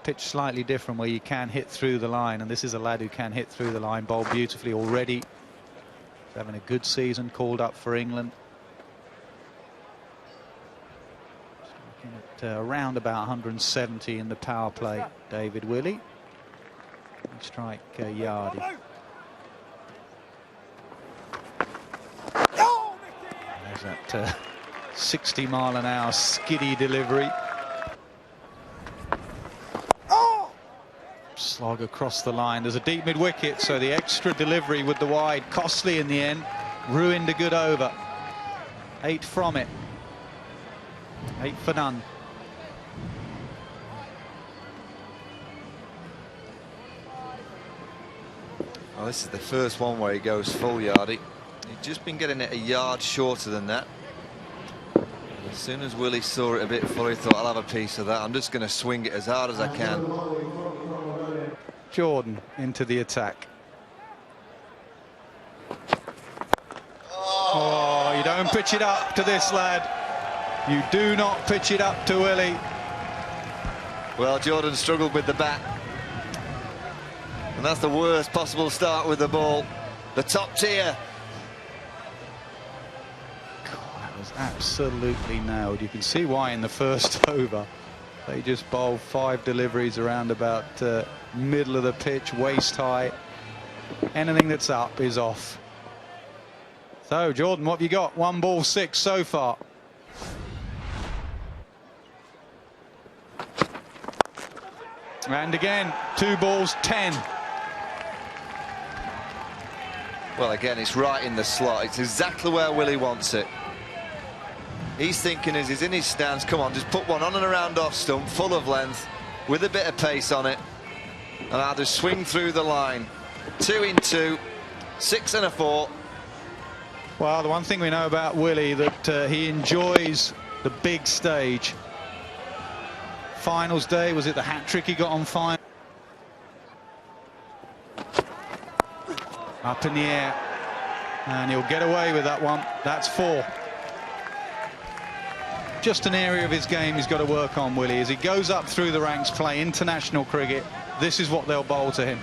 pitch slightly different, where you can hit through the line, and this is a lad who can hit through the line. Bowled beautifully already. He's having a good season, called up for England. Looking at around about 170 in the power play, David Willey. Strike Yardy. There's that 60-mile-an-hour skiddy delivery. Slog across the line. There's a deep mid-wicket, so the extra delivery with the wide, costly in the end, ruined a good over. 8 from it. 8 for none. Well, this is the first one where he goes full Yardy. He'd just been getting it a yard shorter than that. As soon as Willie saw it a bit full, he thought, I'll have a piece of that. I'm just going to swing it as hard as I can. Jordan into the attack. Oh, you don't pitch it up to this lad. You do not pitch it up to Willie. Well, Jordan struggled with the bat. And that's the worst possible start with the ball. The top tier. God, that was absolutely nailed. You can see why in the first over they just bowled 5 deliveries around about middle of the pitch, waist high. Anything that's up is off. So, Jordan, what have you got? 1 ball 6 so far. And again, 2 balls 10. Well, again, it's right in the slot. It's exactly where Willie wants it. He's thinking as he's in his stance, come on, just put one on and around off stump, full of length, with a bit of pace on it, and I'll just swing through the line. 2 in 2, 6 and a 4. Well, the one thing we know about Willie, that he enjoys the big stage. Finals day, was it the hat-trick he got on final? Up in the air, and he'll get away with that one. That's 4. Just an area of his game he's got to work on, Willie. As he goes up through the ranks, play international cricket, this is what they'll bowl to him.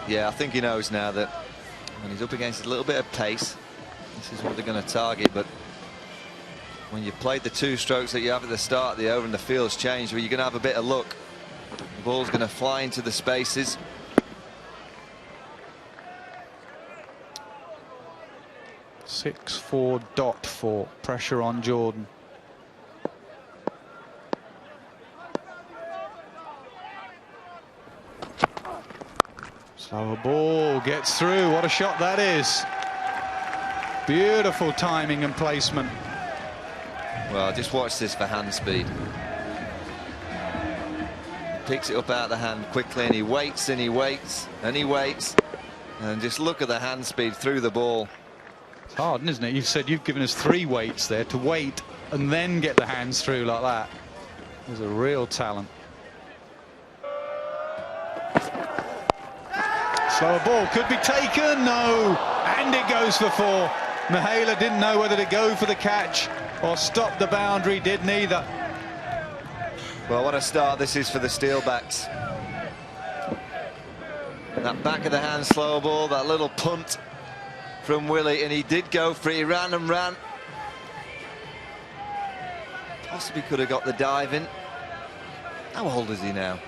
Yeah, I think he knows now that when he's up against a little bit of pace, this is what they're going to target. But when you played the 2 strokes that you have at the start of the over and the field's changed, well, you're going to have a bit of luck. The ball's going to fly into the spaces. .4 pressure on Jordan. Slower ball gets through. What a shot that is. Beautiful timing and placement. Well, just watch this for hand speed. He picks it up out of the hand quickly, and he waits and he waits and he waits. And just look at the hand speed through the ball. It's hard, isn't it? You've said you've given us 3 waits there, to wait and then get the hands through like that. There's a real talent. Slower ball could be taken. No, and it goes for 4. Mahela didn't know whether to go for the catch or stop the boundary. Did neither. Well, what a start this is for the Steelbacks. That back of the hand slow ball, that little punt from Willie, and he did go for it. He ran and ran. Possibly could have got the dive in. How old is he now?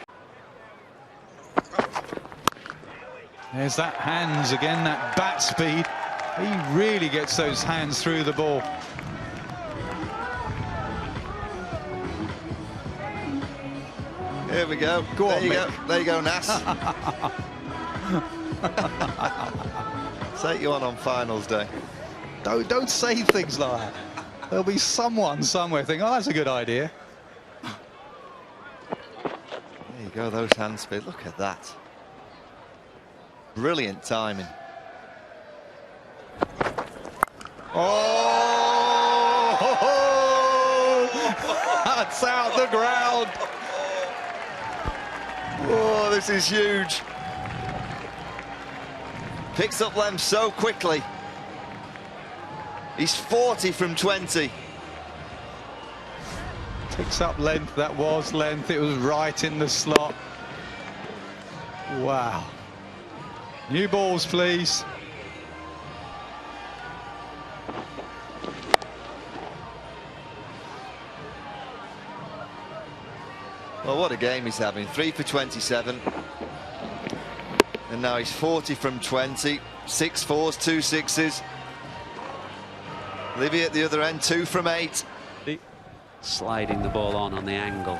There's that hands again, that bat speed. He really gets those hands through the ball. Here we go. Go there on, you Mick. go. There you go, Nas. Take you on finals day. Don't say things like that. There'll be someone somewhere thinking, oh, that's a good idea. There you go, those hand speed. Look at that. Brilliant timing. Oh! That's out the ground. Oh, this is huge. Picks up length so quickly. He's 40 from 20. Picks up length. That was length. It was right in the slot. Wow. New balls, please. Well, what a game he's having. 3 for 27. And now he's 40 from 20. 6 fours, 2 sixes. Livy at the other end, 2 from 8. Sliding the ball on the angle.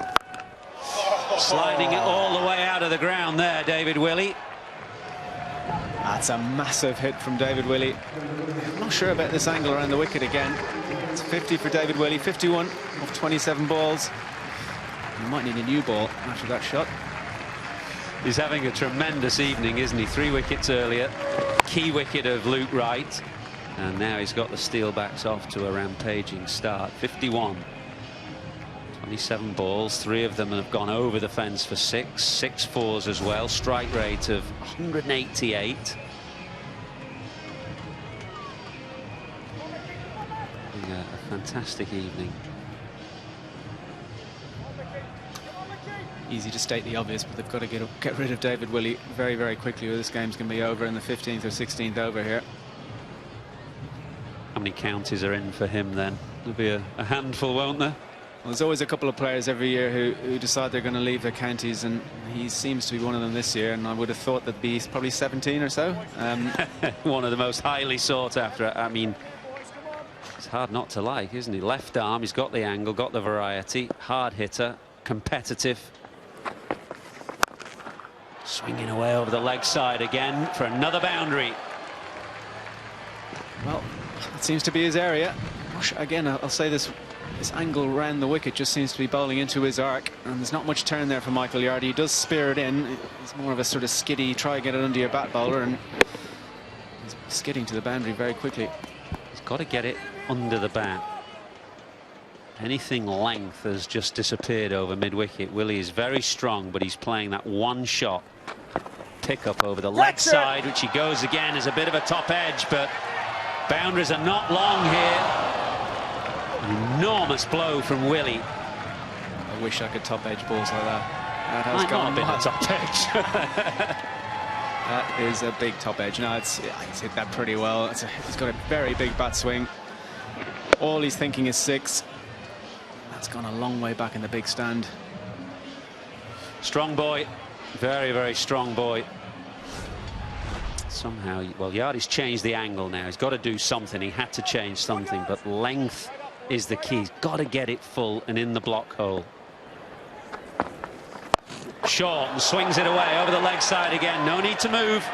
Sliding it all the way out of the ground there, David Willey. That's a massive hit from David Willey. I'm not sure about this angle around the wicket again. It's 50 for David Willey, 51 of 27 balls. He might need a new ball after that shot. He's having a tremendous evening, isn't he? 3 wickets earlier. Key wicket of Luke Wright. And now he's got the Steelbacks off to a rampaging start. 51. 27 balls, 3 of them have gone over the fence for 6 fours as well. Strike rate of 188. A fantastic evening. Easy to state the obvious, but they've got to get rid of David Willey very, very quickly, or this game's going to be over in the 15th or 16th over here. How many counties are in for him then? There'll be a handful, won't there? Well, there's always a couple of players every year who decide they're going to leave their counties, and he seems to be one of them this year, and I would have thought that'd be probably 17 or so. One of the most highly sought after. I mean, it's hard not to like, isn't he? Left arm, he's got the angle, got the variety, hard hitter, competitive. Swinging away over the leg side again for another boundary. Well, it seems to be his area. Again, I'll say this angle round the wicket just seems to be bowling into his arc, and there's not much turn there for Michael Yardy. He does spear it in. He's more of a sort of skiddy, try and get it under your bat bowler, and he's skidding to the boundary very quickly. He's got to get it under the bat. Anything length has just disappeared over mid-wicket. Willey is very strong, but he's playing that one shot pick up over the leg side, which he goes again as a bit of a top edge, but boundaries are not long here. An enormous blow from Willey. I wish I could top edge balls like that. That has Might gone not have been a top edge. That is a big top edge. No, he's hit that pretty well. He's got a very big bat swing. All he's thinking is 6. That's gone a long way back in the big stand. Strong boy. Very, very strong boy. Somehow, well, Yardy's changed the angle now. He's got to do something. He had to change something, but length is the key. He's got to get it full and in the block hole. Short and swings it away over the leg side again. No need to move.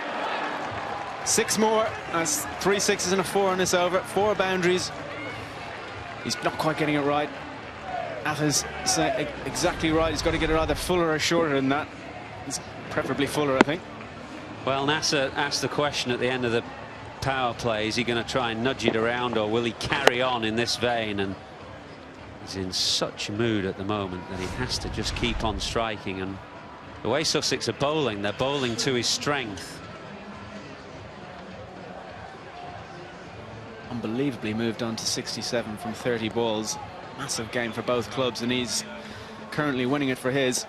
6 more. That's 3 sixes and a 4 on this over. 4 boundaries. He's not quite getting it right. Atter's exactly right. He's got to get it either fuller or shorter than that. It's preferably fuller, I think. Well, Nasser asked the question at the end of the power play, is he going to try and nudge it around, or will he carry on in this vein? And he's in such a mood at the moment that he has to just keep on striking. And the way Sussex are bowling, they're bowling to his strength. Unbelievably moved on to 67 from 30 balls. Massive game for both clubs, and he's currently winning it for his.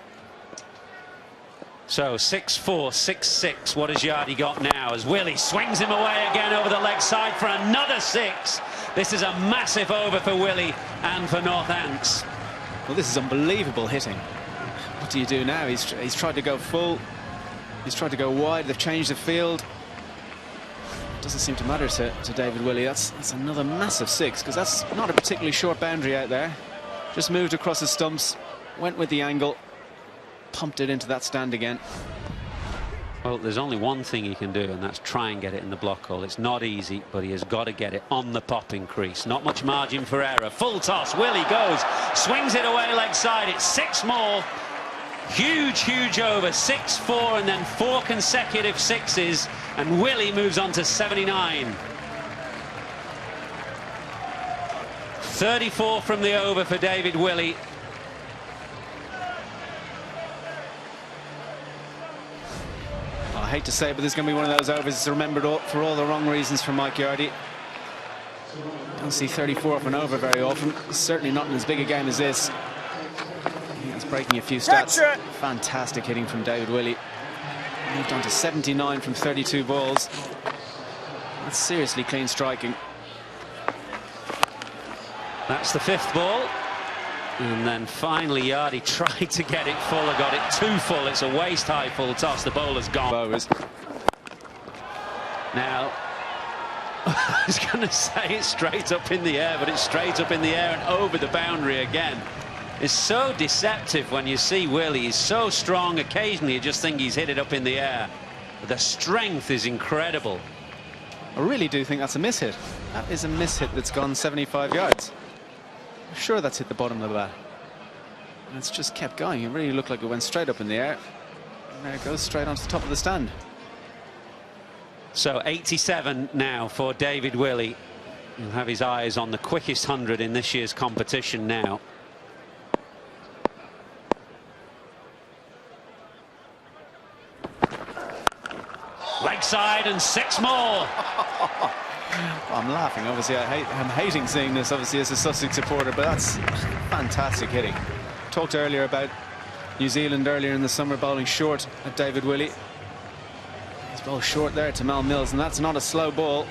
So 6-4, 6-6. What has Yardy got now as Willey swings him away again over the leg side for another 6? This is a massive over for Willey and for Northants. Well, this is unbelievable hitting. What do you do now? He's tried to go full. He's tried to go wide. They've changed the field. Doesn't seem to matter to David Willey. That's another massive 6, because that's not a particularly short boundary out there. Just moved across the stumps, went with the angle, pumped it into that stand again. Well, there's only one thing he can do, and that's try and get it in the block hole. It's not easy, but he has got to get it on the popping crease. Not much margin for error. Full toss. Willey goes, swings it away leg side. It's 6 more. Huge over. 6-4, and then 4 consecutive 6s, and Willey moves on to 79. 34 from the over for David Willey. I hate to say it, but there's going to be one of those overs that's remembered for all the wrong reasons for Mike Yardy. Don't see 34 off an over very often. Certainly not in as big a game as this. He's breaking a few stats. Fantastic hitting from David Willey. Moved on to 79 from 32 balls. That's seriously clean striking. That's the 5th ball. And then finally Yardy tried to get it full and got it too full. It's a waist-high full toss. The bowler's gone. Bowers. Now, I was going to say it's straight up in the air, but it's straight up in the air and over the boundary again. It's so deceptive when you see Willie. He's so strong. Occasionally you just think he's hit it up in the air. But the strength is incredible. I really do think that's a mishit. That is a mishit that's gone 75 yards. I'm sure that's hit the bottom of the bat. And it's just kept going. It really looked like it went straight up in the air. And there it goes, straight onto the top of the stand. So 87 now for David Willey. He'll have his eyes on the quickest 100 in this year's competition now. Leg side and 6 more. I'm laughing, obviously. I'm hating seeing this, obviously, as a Sussex supporter, but that's fantastic hitting. Talked earlier about New Zealand earlier in the summer bowling short at David Willey. He's bowled short there to Mal Mills, and that's not a slow ball.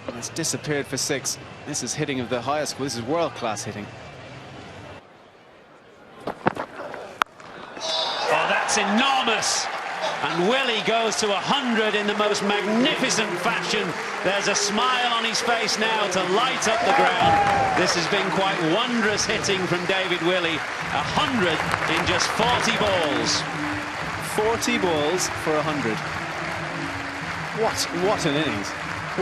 It's disappeared for 6. This is hitting of the highest. This is world-class hitting. Oh, that's enormous. And Willey goes to 100 in the most magnificent fashion. There's a smile on his face now to light up the ground. This has been quite wondrous hitting from David Willey. 100 in just 40 balls. 40 balls for 100. What an innings.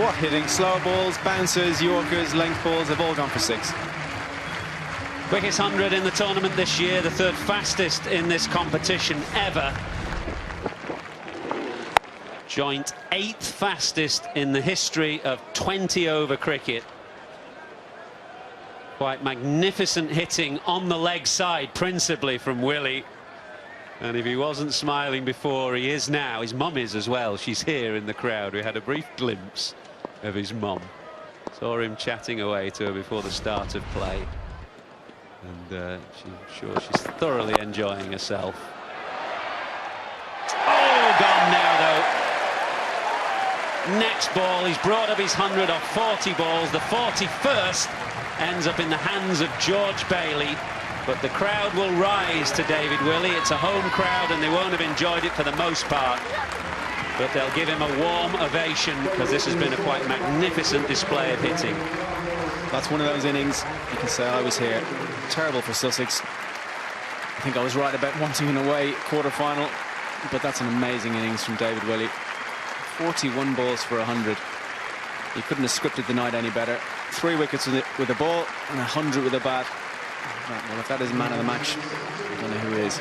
What hitting. Slow balls, bouncers, yorkers, length balls have all gone for 6. Quickest 100 in the tournament this year, the 3rd fastest in this competition ever. Joint 8th fastest in the history of 20-over cricket. Quite magnificent hitting on the leg side, principally from Willey. And if he wasn't smiling before, he is now. His mum is as well. She's here in the crowd. We had a brief glimpse of his mum. Saw him chatting away to her before the start of play. And I'm sure she's thoroughly enjoying herself. Oh, gone now, though. Next ball, he's brought up his 100 off 40 balls. The 41st ends up in the hands of George Bailey. But the crowd will rise to David Willey. It's a home crowd and they won't have enjoyed it for the most part. But they'll give him a warm ovation because this has been a quite magnificent display of hitting. That's one of those innings you can say I was here. Terrible for Sussex. I think I was right about wanting an away quarter-final. But that's an amazing innings from David Willey. 41 balls for 100. He couldn't have scripted the night any better. 3 wickets with a ball and 100 with a bat. Well, if that is man of the match, I don't know who is.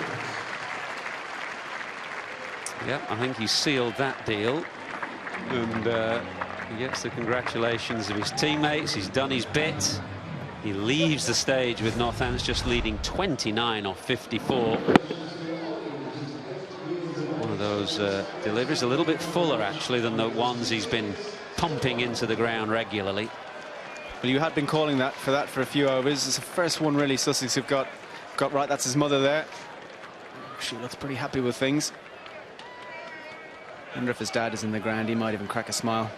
Yeah, I think he sealed that deal. And he gets the congratulations of his teammates. He's done his bit. He leaves the stage with Northants just leading 29 off 54. Those deliveries a little bit fuller actually than the ones he's been pumping into the ground regularly. Well, you had been calling for that for a few overs. It's the first one really Sussex have got right. That's his mother there. She looks pretty happy with things. I wonder if his dad is in the ground. He might even crack a smile.